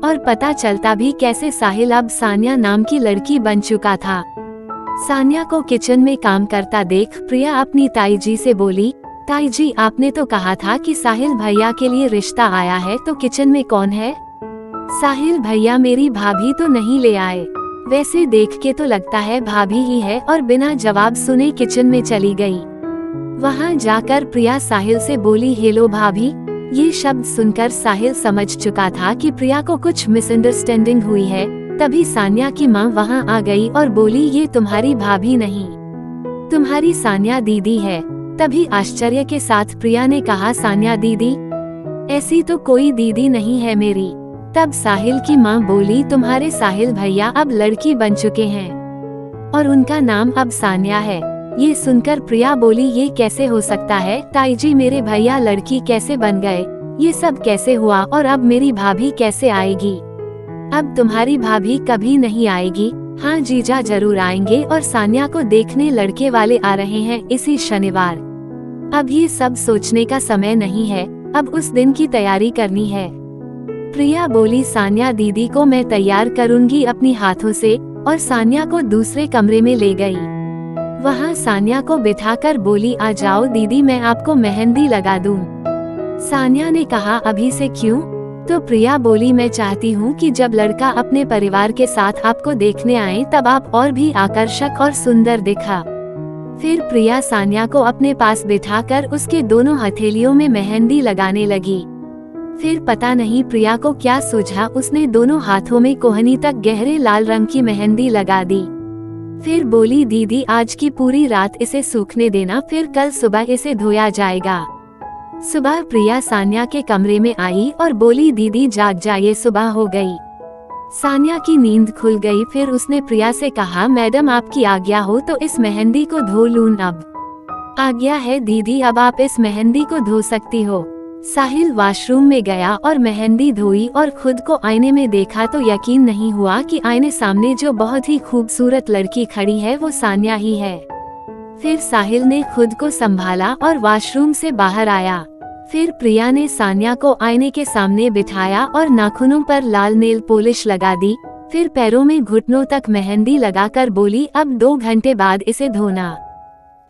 और पता चलता भी कैसे, साहिल अब सान्या नाम की लड़की बन चुका था। सान्या को किचन में काम करता देख प्रिया अपनी ताई जी से बोली, ताई जी आपने तो कहा था कि साहिल भैया के लिए रिश्ता आया है, तो किचन में कौन है? साहिल भैया मेरी भाभी तो नहीं ले आए, वैसे देख के तो लगता है भाभी ही है। और बिना जवाब सुने किचन में चली गई। वहाँ जाकर प्रिया साहिल से बोली, हेलो भाभी। ये शब्द सुनकर साहिल समझ चुका था कि प्रिया को कुछ मिसअंडरस्टैंडिंग हुई है। तभी सान्या की माँ वहाँ आ गई और बोली, ये तुम्हारी भाभी नहीं, तुम्हारी सान्या दीदी है। तभी आश्चर्य के साथ प्रिया ने कहा, सान्या दीदी? ऐसी तो कोई दीदी नहीं है मेरी। तब साहिल की माँ बोली, तुम्हारे साहिल भैया अब लड़की बन चुके हैं और उनका नाम अब सान्या है। ये सुनकर प्रिया बोली, ये कैसे हो सकता है ताई जी, मेरे भैया लड़की कैसे बन गए? ये सब कैसे हुआ और अब मेरी भाभी कैसे आएगी? अब तुम्हारी भाभी कभी नहीं आएगी। हाँ जीजा जरूर आएंगे और सान्या को देखने लड़के वाले आ रहे हैं इसी शनिवार। अब ये सब सोचने का समय नहीं है, अब उस दिन की तैयारी करनी है। प्रिया बोली, सान्या दीदी को मैं तैयार करूंगी अपनी हाथों से, और सान्या को दूसरे कमरे में ले गई। वहाँ सान्या को बिठाकर बोली, आ जाओ दीदी मैं आपको मेहंदी लगा दूं। सान्या ने कहा, अभी से क्यों? तो प्रिया बोली, मैं चाहती हूँ कि जब लड़का अपने परिवार के साथ आपको देखने आए तब आप और भी आकर्षक और सुंदर दिखा। फिर प्रिया सान्या को अपने पास बिठाकर उसके दोनों हथेलियों में मेहंदी लगाने लगी। फिर पता नहीं प्रिया को क्या सूझा, उसने दोनों हाथों में कोहनी तक गहरे लाल रंग की मेहंदी लगा दी। फिर बोली, दीदी आज की पूरी रात इसे सूखने देना, फिर कल सुबह इसे धोया जाएगा। सुबह प्रिया सान्या के कमरे में आई और बोली, दीदी जाग जाइए, सुबह हो गई। सान्या की नींद खुल गई। फिर उसने प्रिया से कहा, मैडम आपकी आज्ञा हो तो इस मेहंदी को धो लूं अब? आज्ञा है दीदी, अब आप इस मेहंदी को धो सकती हो। साहिल वॉशरूम में गया और मेहंदी धोई और खुद को आईने में देखा तो यकीन नहीं हुआ कि आईने सामने जो बहुत ही खूबसूरत लड़की खड़ी है वो सान्या ही है। फिर साहिल ने खुद को संभाला और वॉशरूम से बाहर आया। फिर प्रिया ने सान्या को आईने के सामने बिठाया और नाखूनों पर लाल नेल पॉलिश लगा दी। फिर पैरों में घुटनों तक मेहंदी लगाकर बोली, अब 2 घंटे बाद इसे धोना।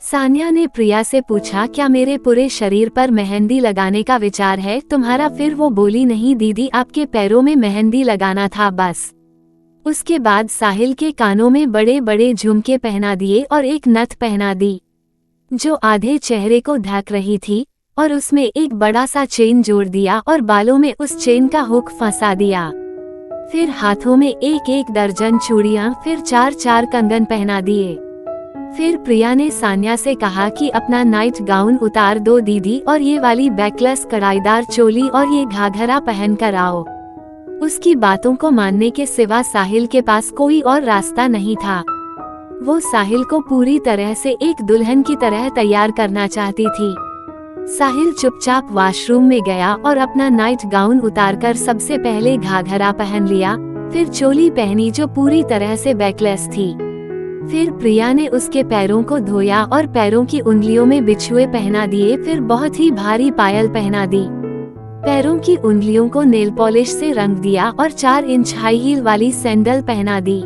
सान्या ने प्रिया से पूछा, क्या मेरे पूरे शरीर पर मेहंदी लगाने का विचार है तुम्हारा? फिर वो बोली, नहीं दीदी, आपके पैरों में मेहंदी लगाना था बस। उसके बाद साहिल के कानों में बड़े बड़े झुमके पहना दिए और एक नथ पहना दी जो आधे चेहरे को ढक रही थी, और उसमें एक बड़ा सा चेन जोड़ दिया और बालों में उस चेन का हुक फंसा दिया। फिर हाथों में 1-1 दर्जन चूड़ियां, फिर 4-4 कंगन पहना दिए। फिर प्रिया ने सान्या से कहा कि अपना नाइट गाउन उतार दो दीदी, और ये वाली बैकलेस कढ़ाईदार चोली और ये घाघरा पहन कर आओ। उसकी बातों को मानने के सिवा साहिल के पास कोई और रास्ता नहीं था। वो साहिल को पूरी तरह से एक दुल्हन की तरह तैयार करना चाहती थी। साहिल चुपचाप वॉशरूम में गया और अपना नाइट गाउन उतारकर सबसे पहले घाघरा पहन लिया, फिर चोली पहनी जो पूरी तरह से बैकलेस थी। फिर प्रिया ने उसके पैरों को धोया और पैरों की उंगलियों में बिछुए पहना दिए, फिर बहुत ही भारी पायल पहना दी। पैरों की उंगलियों को नेल पॉलिश से रंग दिया और 4 इंच हाई हील वाली सैंडल पहना दी।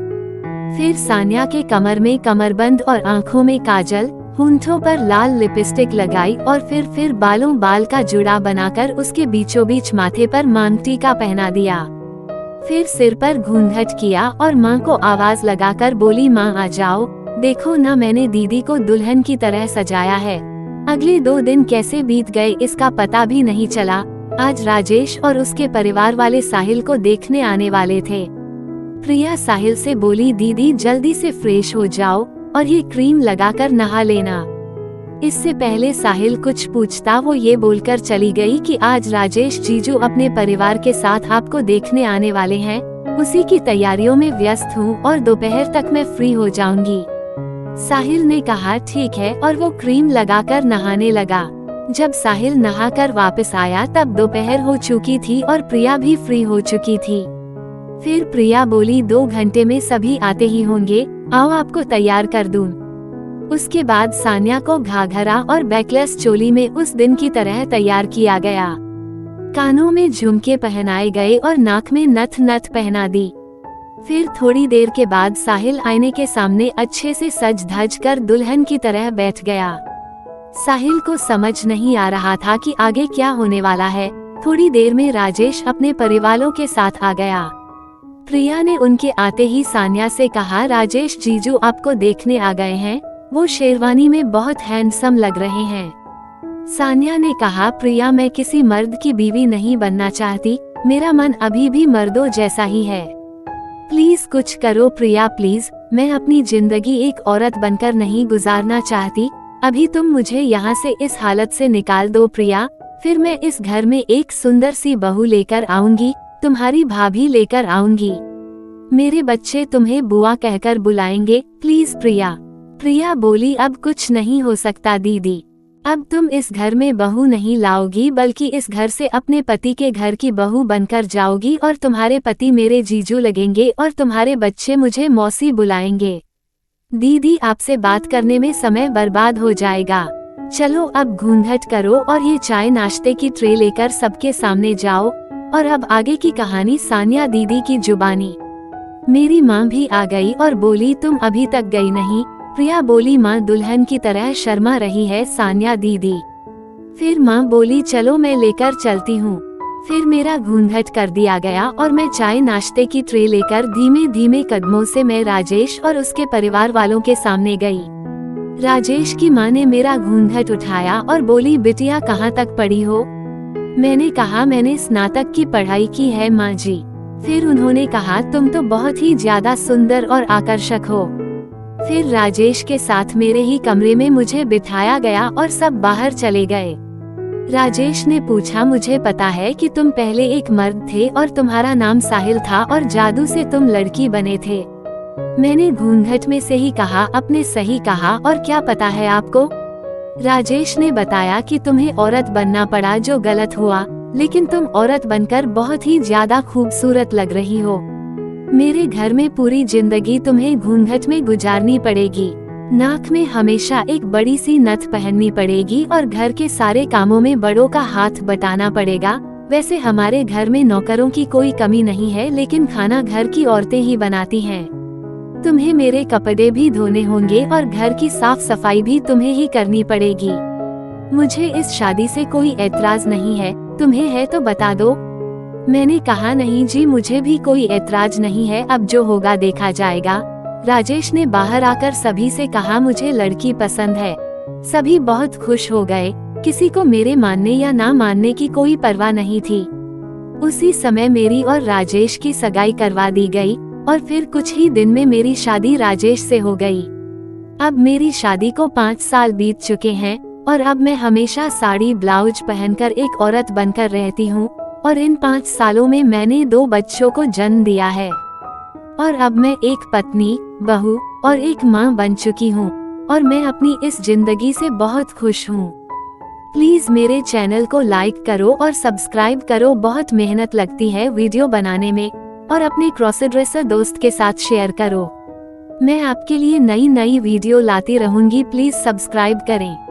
फिर सान्या के कमर में कमरबंद और आंखों में काजल, होंठों पर लाल लिपस्टिक लगाई और फिर बालों बाल का जुड़ा बनाकर उसके बीचों बीच माथे पर मांग टीका पहना दिया। फिर सिर पर घूंघट किया और माँ को आवाज लगाकर बोली, माँ आ जाओ, देखो ना मैंने दीदी को दुल्हन की तरह सजाया है। अगले 2 दिन कैसे बीत गए इसका पता भी नहीं चला। आज राजेश और उसके परिवार वाले साहिल को देखने आने वाले थे। प्रिया साहिल से बोली, दीदी जल्दी से फ्रेश हो जाओ और ये क्रीम लगाकर नहा लेना। इससे पहले साहिल कुछ पूछता वो ये बोलकर चली गई कि आज राजेश जीजू अपने परिवार के साथ आपको देखने आने वाले हैं, उसी की तैयारियों में व्यस्त हूँ और दोपहर तक मैं फ्री हो जाऊंगी। साहिल ने कहा ठीक है और वो क्रीम लगाकर नहाने लगा। जब साहिल नहाकर वापस आया तब दोपहर हो चुकी थी और प्रिया भी फ्री हो चुकी थी। फिर प्रिया बोली, 2 घंटे में सभी आते ही होंगे, आओ आपको तैयार कर दूं। उसके बाद सान्या को घाघरा और बैकलेस चोली में उस दिन की तरह तैयार किया गया। कानों में झुमके पहनाए गए और नाक में नथ पहना दी। फिर थोड़ी देर के बाद साहिल आईने के सामने अच्छे से सज धज कर दुल्हन की तरह बैठ गया। साहिल को समझ नहीं आ रहा था कि आगे क्या होने वाला है। थोड़ी देर में राजेश अपने परिवारों के साथ आ गया। प्रिया ने उनके आते ही सान्या से कहा, राजेश जीजू आपको देखने आ गए हैं, वो शेरवानी में बहुत हैंडसम लग रहे हैं। सान्या ने कहा, प्रिया मैं किसी मर्द की बीवी नहीं बनना चाहती, मेरा मन अभी भी मर्दों जैसा ही है। प्लीज कुछ करो प्रिया प्लीज, मैं अपनी जिंदगी एक औरत बनकर नहीं गुजारना चाहती। अभी तुम मुझे यहाँ से इस हालत से निकाल दो प्रिया, फिर मैं इस घर में एक सुंदर सी बहू लेकर आऊंगी, तुम्हारी भाभी लेकर आऊंगी। मेरे बच्चे तुम्हें बुआ कहकर बुलाएंगे, प्लीज प्रिया। प्रिया बोली, अब कुछ नहीं हो सकता दीदी, अब तुम इस घर में बहू नहीं लाओगी बल्कि इस घर से अपने पति के घर की बहू बनकर जाओगी और तुम्हारे पति मेरे जीजू लगेंगे और तुम्हारे बच्चे मुझे मौसी बुलाएंगे। दीदी आपसे बात करने में समय बर्बाद हो जाएगा। चलो अब घूंघट करो और ये चाय नाश्ते की ट्रे लेकर सबके सामने जाओ। और अब आगे की कहानी सान्या दीदी की जुबानी। मेरी माँ भी आ गई और बोली, तुम अभी तक गई नहीं। प्रिया बोली, माँ दुल्हन की तरह शर्मा रही है सान्या दीदी। फिर माँ बोली, चलो मैं लेकर चलती हूँ। फिर मेरा घूंघट कर दिया गया और मैं चाय नाश्ते की ट्रे लेकर धीमे धीमे कदमों से मैं राजेश और उसके परिवार वालों के सामने गई। राजेश की माँ ने मेरा घूंघट उठाया और बोली, बिटिया कहाँ तक पढ़ी हो? मैंने कहा, मैंने स्नातक की पढ़ाई की है माँ जी। फिर उन्होंने कहा, तुम तो बहुत ही ज्यादा सुंदर और आकर्षक हो। फिर राजेश के साथ मेरे ही कमरे में मुझे बिठाया गया और सब बाहर चले गए। राजेश ने पूछा, मुझे पता है कि तुम पहले एक मर्द थे और तुम्हारा नाम साहिल था और जादू से तुम लड़की बने थे। मैंने घूंघट में से ही कहा, आपने सही कहा, और क्या पता है आपको? राजेश ने बताया कि तुम्हें औरत बनना पड़ा जो गलत हुआ, लेकिन तुम औरत बनकर बहुत ही ज्यादा खूबसूरत लग रही हो। मेरे घर में पूरी जिंदगी तुम्हें घूंघट में गुजारनी पड़ेगी। नाक में हमेशा एक बड़ी सी नथ पहननी पड़ेगी और घर के सारे कामों में बड़ों का हाथ बटाना पड़ेगा। वैसे हमारे घर में नौकरों की कोई कमी नहीं है, लेकिन खाना घर की औरतें ही बनाती हैं। तुम्हें मेरे कपड़े भी धोने होंगे और घर की साफ सफाई भी तुम्हें ही करनी पड़ेगी। मुझे इस शादी से कोई ऐतराज नहीं है, तुम्हें है तो बता दो। मैंने कहा, नहीं जी, मुझे भी कोई ऐतराज नहीं है, अब जो होगा देखा जाएगा। राजेश ने बाहर आकर सभी से कहा, मुझे लड़की पसंद है। सभी बहुत खुश हो गए, किसी को मेरे मानने या ना मानने की कोई परवाह नहीं थी। उसी समय मेरी और राजेश की सगाई करवा दी गई और फिर कुछ ही दिन में मेरी शादी राजेश से हो गई। अब मेरी शादी को 5 साल बीत चुके हैं और अब मैं हमेशा साड़ी ब्लाउज पहनकर एक औरत बनकर रहती हूँ और इन 5 सालों में मैंने 2 बच्चों को जन्म दिया है। और अब मैं एक पत्नी, बहू और एक माँ बन चुकी हूँ और मैं अपनी इस जिंदगी से बहुत खुश हूँ। प्लीज मेरे चैनल को लाइक करो और सब्सक्राइब करो, बहुत मेहनत लगती है वीडियो बनाने में, और अपने क्रॉसड्रेसर दोस्त के साथ शेयर करो। मैं आपके लिए नई वीडियो लाती रहूंगी, प्लीज सब्सक्राइब करें।